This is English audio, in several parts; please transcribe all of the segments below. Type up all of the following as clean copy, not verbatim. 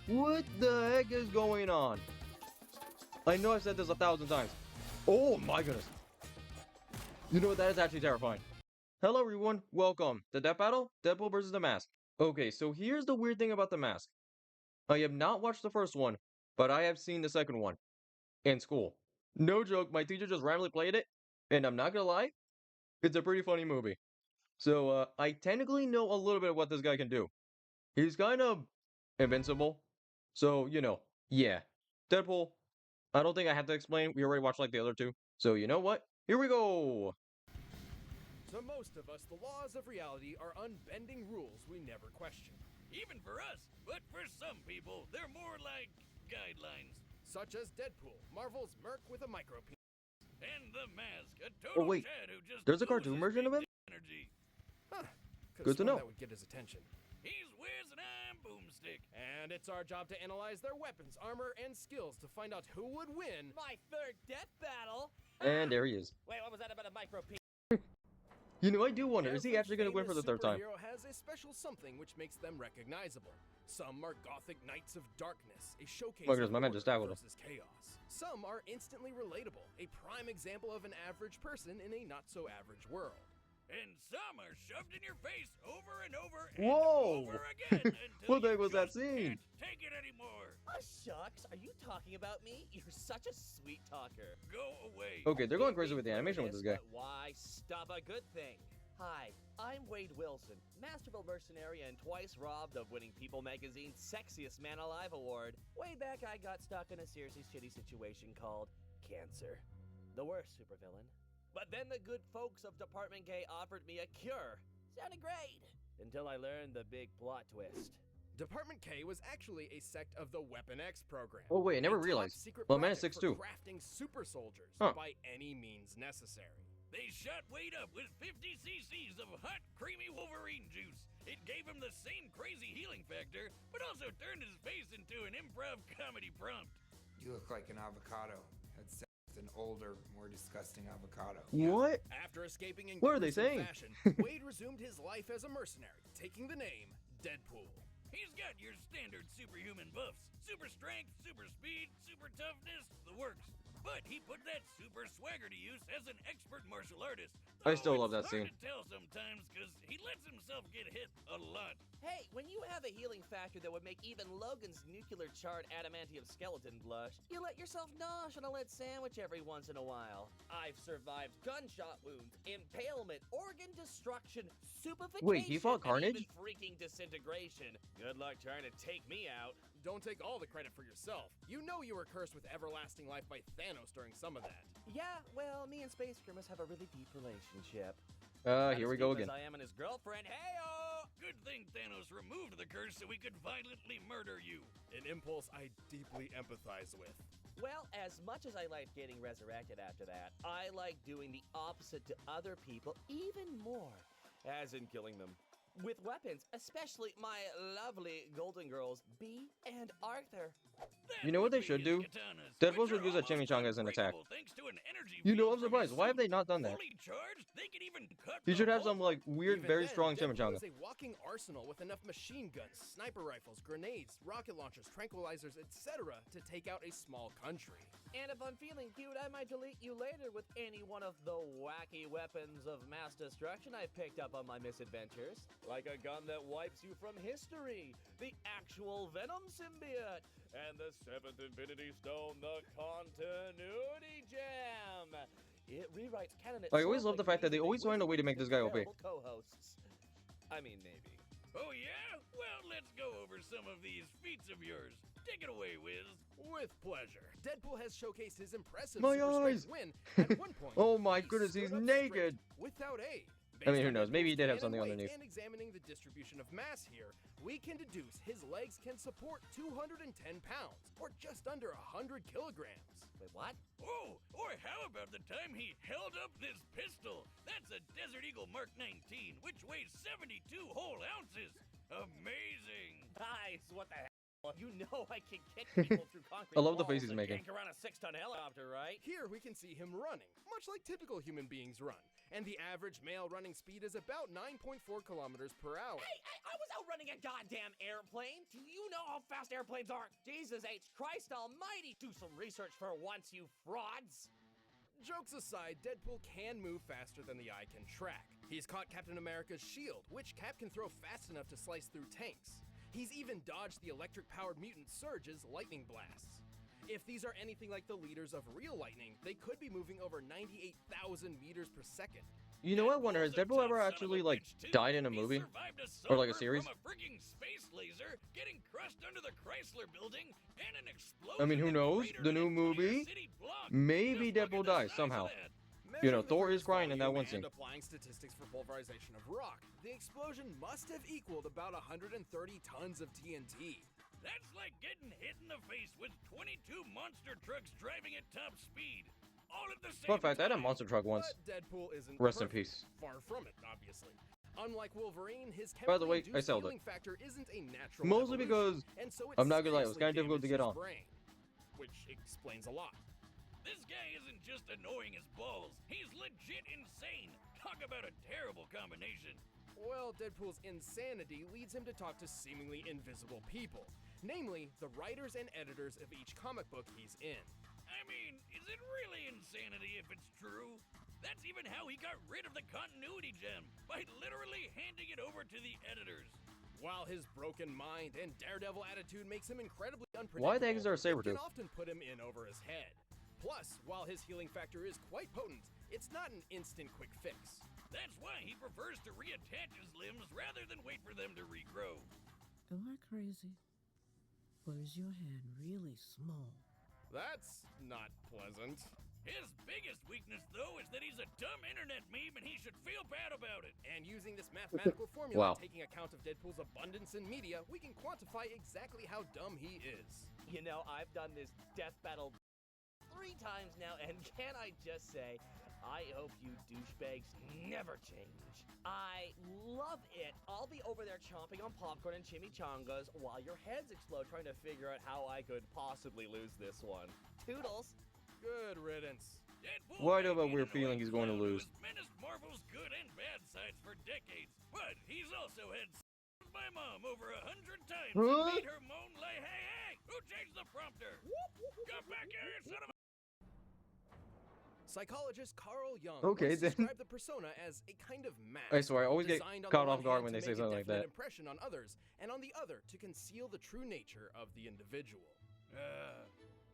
What the heck is going on? I know I've said this 1,000 times. Oh my goodness. You know what? That is actually terrifying. Hello everyone, welcome to Death Battle, Deadpool vs. the Mask. Okay, so here's the weird thing about the Mask. I have not watched the first one, but I have seen the second one in school. No joke, my teacher just randomly played it, and I'm not gonna lie, it's a pretty funny movie. So, I technically know a little bit of what this guy can do. He's kind of invincible. So, yeah. Deadpool, I don't think I have to explain. We already watched like the other two. So, you know what? Here we go! To most of us, the laws of reality are unbending rules we never question. Even for us, but for some people, they're more like guidelines. Such as Deadpool, Marvel's Merc with a micro penis. And the Mask, a total Oh wait, Chad who just there's a cartoon oozes version of him? big energy. Huh. Good to know. That would get his attention. He's Wiz and I'm Boomstick. And it's our job to analyze their weapons, armor, and skills to find out who would win. My third death battle? And there he is. Wait, what was that about a micro penis? You know, I do wonder, is he Every actually going to win for the third time? superhero has a special something which makes them recognizable. Some are gothic knights of darkness, a showcase Look at this, of my man just order tackled him. versus chaos. Some are instantly relatable, a prime example of an average person in a not-so-average world. And some are shoved in your face over and over and Whoa! over again until What the you heck was that just scene? can't take it anymore. Oh, shucks, are you talking about me? You're such a sweet talker. Go away. Okay, they're going crazy with the animation with this guy. But why stop a good thing? Hi, I'm Wade Wilson, masterful mercenary and twice robbed of winning People Magazine's Sexiest Man Alive award. Way back, I got stuck in a seriously shitty situation called cancer. The worst supervillain. But then the good folks of Department K offered me a cure. Sounded great. Until I learned the big plot twist. Department K was actually a sect of the Weapon X program. Oh wait, I never a realized. top-secret Well, Man of project 6 for too. crafting super soldiers Huh. by any means necessary. They shot Wade up with 50 cc's of hot, creamy Wolverine juice. It gave him the same crazy healing factor, but also turned his face into an improv comedy prompt. You look like an avocado. Had sex with an older, more disgusting avocado. What? After escaping in What are they gruesome saying? fashion, Wade resumed his life as a mercenary, taking the name Deadpool. He's got your standard superhuman buffs. Super strength, super speed, super toughness, the works. But he put that super swagger to use as an expert martial artist. I still Though love that it's hard scene. to tell sometimes because he lets himself get hit a lot. Hey, when you have a healing factor that would make even Logan's nuclear-charred adamantium skeleton blush, you let yourself nosh on a lead sandwich every once in a while. I've survived gunshot wounds, impalement, organ destruction, stupefaction, Wait, he fought and Carnage? even freaking disintegration. Good luck trying to take me out. Don't take all the credit for yourself. You know you were cursed with everlasting life by Thanos during some of that. Yeah, well, me and Space Grimace have a really deep relationship. Here we go again. I am and his girlfriend. Hey-oh! Good thing Thanos removed the curse so we could violently murder you. An impulse I deeply empathize with. Well, as much as I like getting resurrected after that, I like doing the opposite to other people even more. As in killing them. With weapons, especially my lovely golden girls, Bee and Arthur. That You know what would they be should his do? katanas, Deadpool which should are use a almost chimichanga as an attack. unbreakable thanks to an energy You know, field I'm from his surprised. Why have they suit. not done that? Fully charged, they could even cut He the should have Hulk. some, like, weird, Even very then, strong Deadpool chimichanga. is a walking arsenal with enough machine guns, sniper rifles, grenades, rocket launchers, tranquilizers, etc. to take out a small country. And if I'm feeling cute, I might delete you later with any one of the wacky weapons of mass destruction I picked up on my misadventures. Like a gun that wipes you from history, the actual Venom symbiote, and the 7th Infinity Stone, the Continuity Gem. It rewrites canon I always itself love the like fact that they maybe always find a way to make this guy OP. terrible co-hosts. I mean, maybe. Oh yeah? Well, let's go over some of these feats of yours. Take it away, Wiz. With pleasure. Deadpool has showcased his impressive My super eyes! strength win at one point. Oh my he goodness, stood he's up naked! straight Without aid. I mean, Based who on knows? Maybe he Deadpool's did have height something and weight underneath. And examining the distribution of mass here, we can deduce his legs can support 210 pounds, or just under 100 kilograms. Wait, what? Oh, or how about the time he held up this pistol? That's a Desert Eagle Mark 19, which weighs 72 whole ounces. Amazing. Nice, what the hell? You know I can kick people through concrete I love the walls face he's and making. yank around a 6-ton helicopter, right? Here we can see him running, much like typical human beings run, and the average male running speed is about 9.4 kilometers per hour. Hey, I was out running a goddamn airplane. Do you know all fast airplanes are. Jesus H. Christ almighty. Do some research for once, you frauds. Jokes aside, Deadpool can move faster than the eye can track. He's caught Captain America's shield, which Cap can throw fast enough to slice through tanks. He's even dodged the electric-powered mutant Surge's lightning blasts. If these are anything like the leaders of real lightning, they could be moving over 98,000 meters per second. You know what I wonder, has Deadpool ever actually, like, died in a movie? Or, like, a series? From a frigging space laser, getting crushed under the Chrysler building, and an explosion I mean, who that knows? cratered The an new entire movie? city block. Maybe Just look Deadpool at the dies size somehow. of that. You know, Measuring the Thor is Earth's crying in that volume one scene. and applying statistics for pulverization of rock, the explosion must have equaled about 130 tons of TNT. That's like getting hit in the face with 22 monster trucks driving at top speed. All at the same Fun fact, I had a time. monster truck once. But Deadpool isn't Rest in perfect. peace. Far from it, obviously. Unlike Wolverine, his By the way, I chemically-induced sold it. healing factor isn't a natural Mostly evolution, because, and so it I'm not gonna lie, it was seriously kinda difficult to damaged get his on. brain, which explains a lot. This guy isn't just annoying as balls. He's legit insane. Talk about a terrible combination. Well, Deadpool's insanity leads him to talk to seemingly invisible people, namely the writers and editors of each comic book he's in. I mean, is it really insanity if it's true? That's even how he got rid of the continuity gem, by literally handing it over to the editors. While his broken mind and daredevil attitude makes him incredibly unpredictable, Why the heck is there a saber it can tooth? often put him in over his head. Plus, while his healing factor is quite potent, it's not an instant quick fix. That's why he prefers to reattach his limbs rather than wait for them to regrow. Am I crazy? Or is your hand really small? That's not pleasant. His biggest weakness, though, is that he's a dumb internet meme and he should feel bad about it. And using this mathematical formula, Wow. taking account of Deadpool's abundance in media, we can quantify exactly how dumb he is. You know, I've done this death battle 3 times now, and can I just say, I hope you douchebags never change. I love it. I'll be over there chomping on popcorn and chimichangas while your heads explode trying to figure out how I could possibly lose this one. Toodles. Good riddance. Deadpool Why do I have may a be weird an feeling annoying he's going to clown who lose? has menaced Marvel's good and bad sides for decades, but he's also had sex with my mom over 100 times and Huh? made her moan like, hey, who changed the prompter? Come back here, you son of a... Psychologist Carl Jung Okay, once then. described the persona as a kind of mask. I swear, I always get designed on caught the off one guard hand when to they say make a something like definite that. impression on others, and on the other to conceal the true nature of the individual.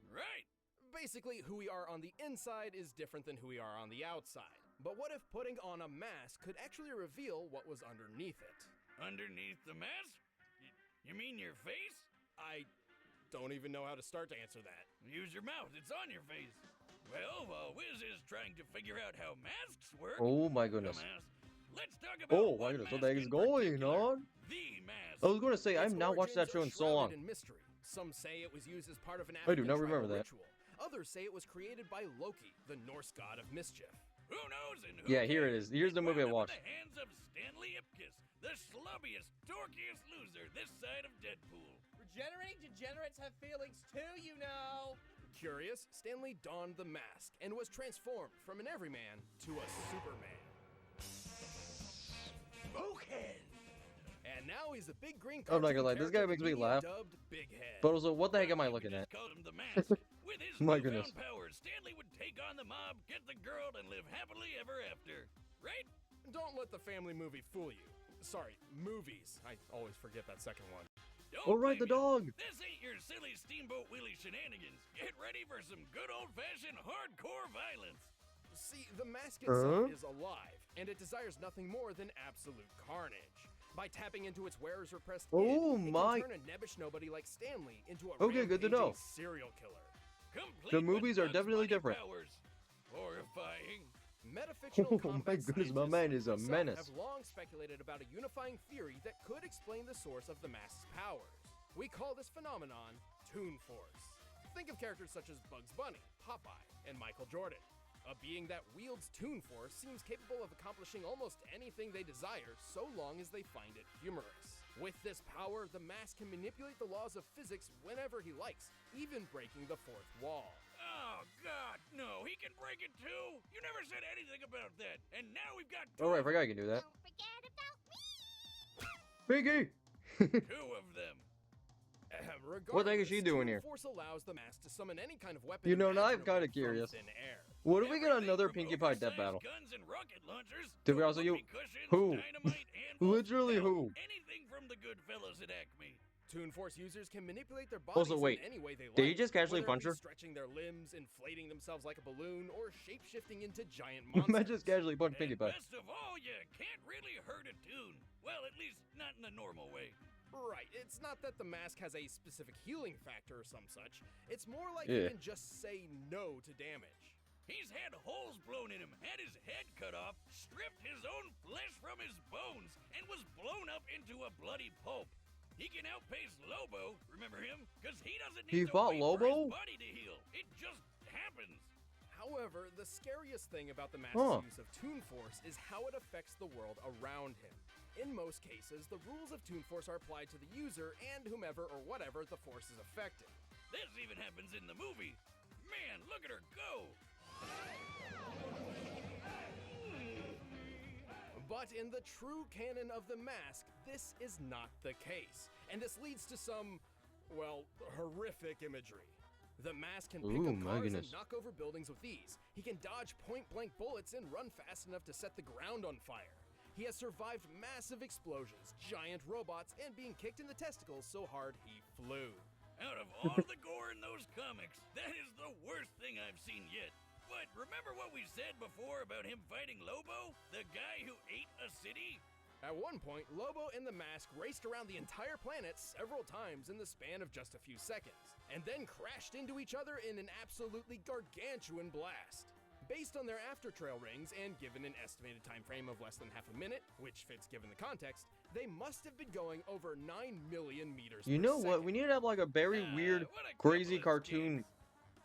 Right. Basically, who we are on the inside is different than who we are on the outside. But what if putting on a mask could actually reveal what was underneath it? Underneath the mask? You mean your face? I don't even know how to start to answer that. Use your mouth, it's on your face. Well, while Wiz is trying to figure out how masks work, Oh my goodness. let's talk about Oh my what goodness, what mask the heck is in going particular. on? The mask. I was going to say, I've Its not watched that origins show are in so long. shrouded in mystery. Some say it was used as part of an I do African not remember tribal that. ritual. Others say it was created by Loki, the Norse god of mischief. Who knows and who Yeah, here it cares? is. Here's the movie I wound up watched. in the hands of Stanley Ipkiss, the slubbiest, dorkiest loser this side of Deadpool. Regenerating degenerates have feelings too, you know. Curious, Stanley donned the mask and was transformed from an everyman to a Superman. Smokehead. And now he's a big green I'm not gonna lie, cartoon this guy character makes me being laugh. dubbed Big Head. But also, what the heck am I You looking could at? just call him the Mask. With his My newfound goodness. powers, Stanley would take on the mob, get the girl, and live happily ever after. Right? Don't let the family movie fool you. Sorry, movies. I always forget that second one. Don't Oh, right, the blame you. dog. This ain't your silly Steamboat Willie shenanigans. Get ready for some good old-fashioned hardcore violence. See, the mask itself Huh? is alive, and it desires nothing more than absolute carnage. By tapping into its wearer's repressed Oh, id, it my- can turn a nebbish nobody like Stanley into a Okay, good to know. rampaging serial killer. Complete The with movies are Bugs definitely Bunny different. Powers. Horrifying. Metafictional Oh combat my goodness, my scientists man is a like myself menace. have long speculated about a unifying theory that could explain the source of the mask's powers. We call this phenomenon Toon Force. Think of characters such as Bugs Bunny, Popeye, and Michael Jordan. A being that wields Toon Force seems capable of accomplishing almost anything they desire so long as they find it humorous. With this power, the mask can manipulate the laws of physics whenever he likes, even breaking the fourth wall. Oh, God, no, he can break it too. You never said anything about that. And now we've got two, Oh, right, I forgot I can do that. Don't forget about me. Pinky! two of them. Ahem. What the heck is she doing here? Force allows the mask to summon any kind of weapon. You know, now I'm imaginable kinda from curious. thin air. What if we get Everything another from Pinkie Pie death oversized battle? Guns and rocket launchers Did we to also you? whoopee cushions, Who? dynamite, and wolf Literally stout. who? Anything from the good fellas at Acme. Toon Force users can manipulate their Also, bodies wait, in any way they like. did he just casually whether it punch be her? Stretching their limbs, inflating themselves like a balloon, or shape-shifting into giant I monsters. just casually punched Pinkie And Pie. best of all, you can't really hurt a tune. Well, at least not in a normal way. Right, it's not that the mask has a specific healing factor or some such. It's more like Yeah. he can just say no to damage. He's had holes blown in him, had his head cut off, stripped his own flesh from his bones, and was blown up into a bloody pulp. He can outpace Lobo, remember him? Because he doesn't need He to fought wait Lobo? for his body to heal. It just happens. However, the scariest thing about the mask's Huh. use of Toon Force is how it affects the world around him. In most cases, the rules of Toon Force are applied to the user and whomever or whatever the Force is affecting. This even happens in the movie. Man, look at her go. But in the true canon of the mask, this is not the case. And this leads to some, well, horrific imagery. The mask can pick Ooh, up my cars goodness. and knock over buildings with ease. He can dodge point-blank bullets and run fast enough to set the ground on fire. He has survived massive explosions, giant robots, and being kicked in the testicles so hard he flew. Out of all the gore in those comics, that is the worst thing I've seen yet. But remember what we said before about him fighting Lobo? The guy who ate a city? At one point, Lobo and the mask raced around the entire planet several times in the span of just a few seconds, and then crashed into each other in an absolutely gargantuan blast. Based on their after-trail rings and given an estimated time frame of less than half a minute, which fits given the context, they must have been going over 9 million meters You per know what? second. We need to have like a very weird, what a crazy couple of cartoon.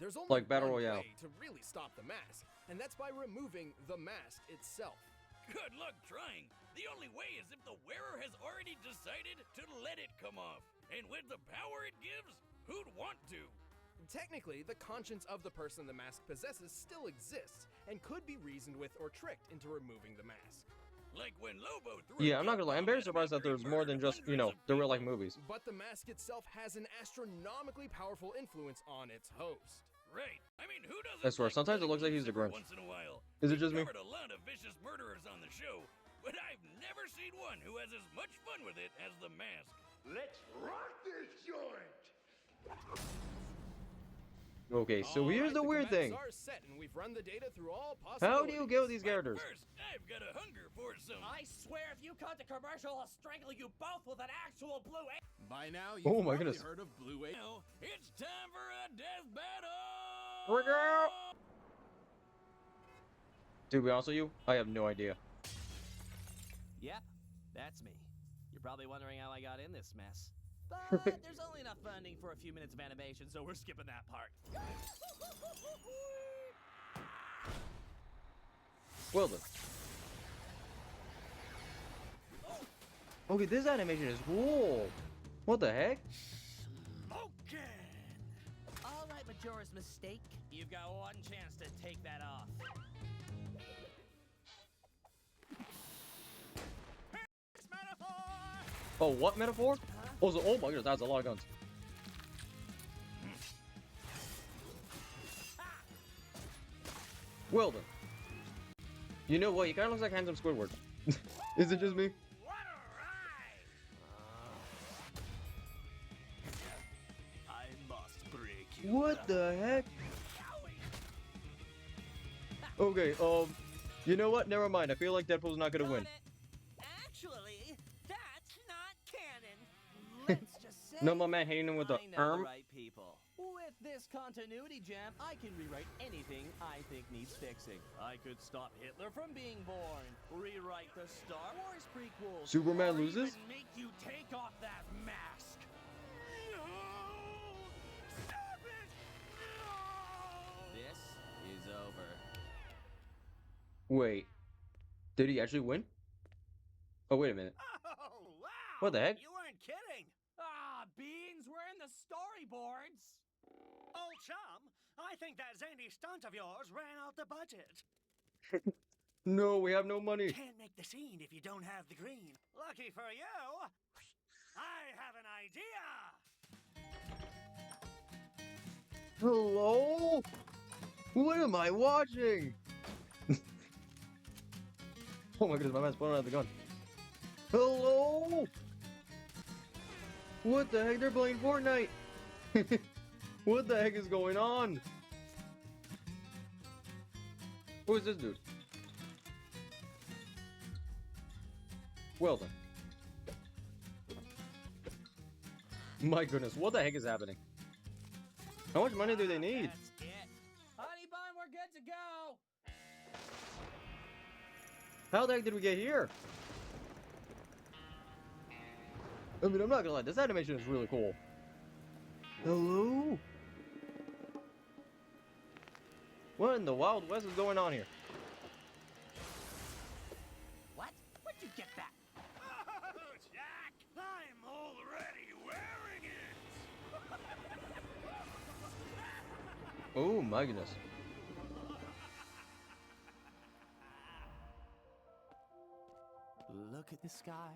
There's only like Battle one Royale. way to really stop the mask, and that's by removing the mask itself. Good luck trying. The only way is if the wearer has already decided to let it come off. And with the power it gives, who'd want to? Technically, the conscience of the person the mask possesses still exists, and could be reasoned with or tricked into removing the mask. Like when Lobo threw Yeah, a I'm not gonna lie. I'm bomb very at him surprised that after he there's more than murdered just, you know, hundreds of the real life people. movies. But the mask itself has an astronomically powerful influence on its host. Right. I mean, who doesn't I swear, like sometimes it letting looks like loose he's the every Grinch. Once in a while? Is it We've just me? covered a lot of vicious murderers on the show, but I've never seen one who has as much fun with it as the mask. Let's rock this joint! Okay, so here's Alright, the weird thing. commanders are set, and we've run the data through all possibilities. How do you get with these But characters? first, I've got a hunger for some. I swear if you cut the commercial, I'll strangle you both with an actual blue A. By now, you've Oh my probably goodness. heard of Blue A. Now, it's time for a death battle! Bring her out! To be honest with you, I have no idea. Yep, that's me. You're probably wondering how I got in this mess. But there's only enough funding for a few minutes of animation, so we're skipping that part. Well then. Okay, this animation is cool. What the heck? All right, Majora's Mistake. You've got one chance to take that off. Oh, what metaphor? Oh, so, oh my goodness, that's a lot of guns. Well then. You know what? He kind of looks like handsome Squidward. Is it just me? What a ride! I must break you. What the heck? Okay, you know what? Never mind. I feel like Deadpool's not gonna win. Actually, that's not canon. Let's just say No, my man hitting him with the I know the arm. right people. With this continuity jam, I can rewrite anything I think needs fixing. I could stop Hitler from being born, rewrite the Star Wars prequels, Superman or loses? even make you take off that mask. No! Stop it! No! This is over. Wait. Did he actually win? Oh, wait a minute. Oh, wow! What the heck? You weren't kidding! Ah, beans, we're in the storyboards! Old chum, I think that zany stunt of yours ran out the budget. No, we have no money. Can't make the scene if you don't have the green. Lucky for you, I have an idea! Hello? What am I watching? Oh my goodness, my man's pulling out the gun. Hello? What the heck? They're playing Fortnite. What the heck is going on? Who is this dude? Well then. My goodness, what the heck is happening? How much money do they need? That's it. Honey bun, we're good to go. How the heck did we get here? I mean, I'm not gonna lie, this animation is really cool. Hello? What in the Wild West is going on here? What? Where'd you get that? Oh, Jack! I'm already wearing it! Oh my goodness. Look at the sky.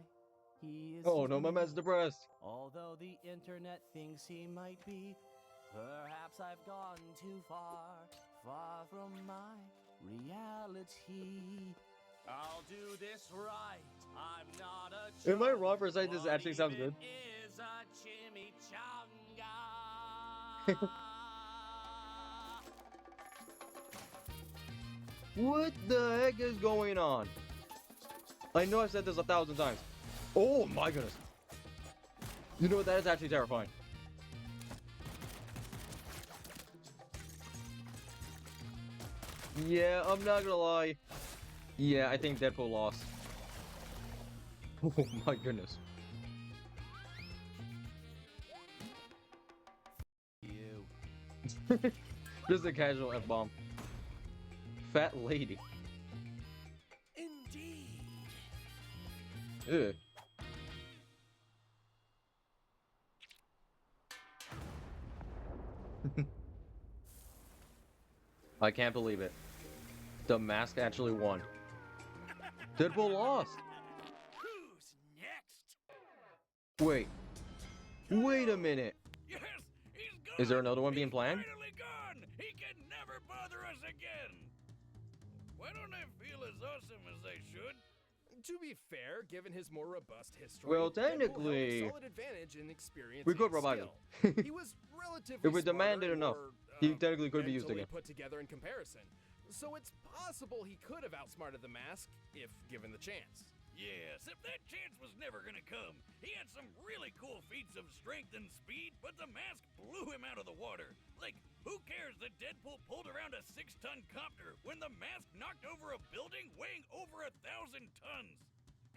He is. Oh no, my man's depressed. Although the internet thinks he might be, perhaps I've gone too far, far from my reality. I'll do this right. I'm not a. Am I wrong for saying this actually sounds good? Is a chimichanga. What the heck is going on? I know I've said this 1,000 times. Oh my goodness. You know what? That is actually terrifying. Yeah, I'm not gonna lie. Yeah, I think Deadpool lost. Oh my goodness. You. Just a casual F-bomb. Fat lady. Indeed. Ugh. I can't believe it. The Mask actually won. Deadpool lost. Who's next? Wait. Wait a minute. Yes, he's gone. Is there another one being planned? He's finally gone. He can never bother us again. Why don't they feel as awesome as they should? To be fair, given his more robust history, Well, Deadpool held a technically, solid advantage in experience we could and revive him. skill. He was relatively If we demanded smarter, enough, or, he technically could be used mentally again. put together in comparison. So it's possible he could have outsmarted the Mask if given the chance. Yes, if that chance was never gonna come. He had some really cool feats of strength and speed, but the Mask blew him out of the water. Like, who cares that Deadpool pulled around a 6-ton copter when the Mask knocked over a building weighing over 1,000 tons?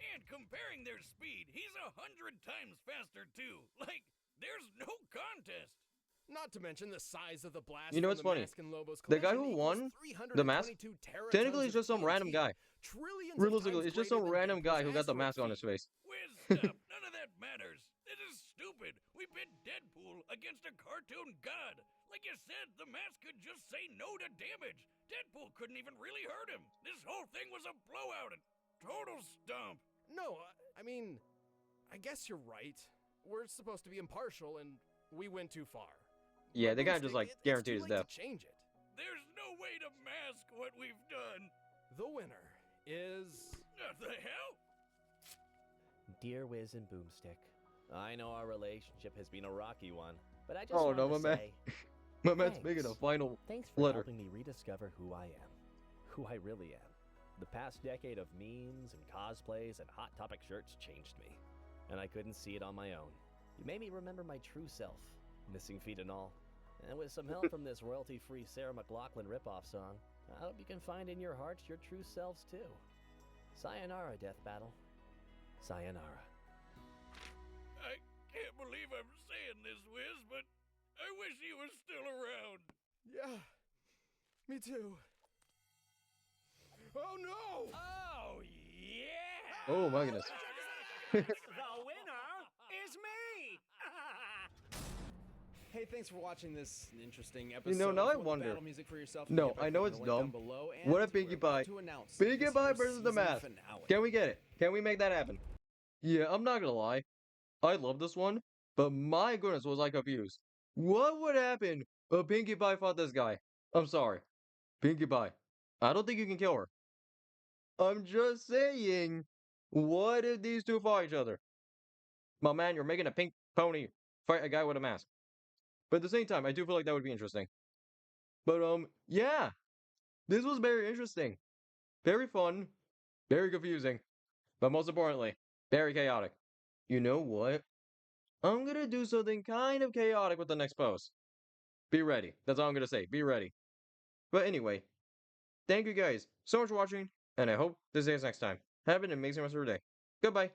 And comparing their speed, he's 100 times faster too. Like, there's no contest. Not to mention the size of the blast. You know from what's funny? Mask and Lobo's The guy collision who won equals the Mask, 322 teratons technically it's of just some random TNT, guy. trillions of Realistically, times it's just greater some than random guy who Deadpool's got the mask asteroid on his feet. face. Whiz stuff, none of that matters. This is stupid. We pit Deadpool against a cartoon god. Like you said, the Mask could just say no to damage. Deadpool couldn't even really hurt him. This whole thing was a blowout, a total stomp. No, I mean, I guess you're right. We're supposed to be impartial, and we went too far. Yeah, they But kind of just like it's guaranteed too his late death. to change it. There's no way to mask what we've done. The winner is What the hell? Dear Wiz and Boomstick, I know our relationship has been a rocky one, but I just Oh, wanted no, to my man. say My man's making a final thanks for letter. helping me rediscover who I am, who I really am. The past decade of memes and cosplays and Hot Topic shirts changed me, and I couldn't see it on my own. You made me remember my true self, missing feet and all. And with some help from this royalty-free Sarah McLachlan ripoff song, I hope you can find in your hearts your true selves too. Sayonara, Death Battle. Sayonara. I can't believe I'm saying this, Wiz, but I wish he was still around. yeah, me too. Oh no! Oh, yeah! Oh my goodness. The winner is me! Hey, thanks for watching this interesting episode. know, now If I you want the wonder- battle music for yourself, No, you can I get know back it's to the link dumb. down below, What and if Pinkie we're about Pie- to announce Pinkie this Pie year's versus the season Mask. finale. Can we get it? Can we make that happen? Yeah, I'm not gonna lie. I love this one, but my goodness was I confused. What would happen Pinkie Pie fought this guy. I'm sorry. Pinkie Pie. I don't think you can kill her. I'm just saying, what if these two fought each other? My man, you're making a pink pony fight a guy with a mask. But at the same time, I do feel like that would be interesting. But yeah, this was very interesting, very fun, very confusing, but most importantly, very chaotic. You know what? I'm gonna do something kind of chaotic with the next post. Be ready. That's all I'm gonna say. Be ready. But anyway, thank you guys so much for watching, and I hope to see you next time. Have an amazing rest of your day. Goodbye.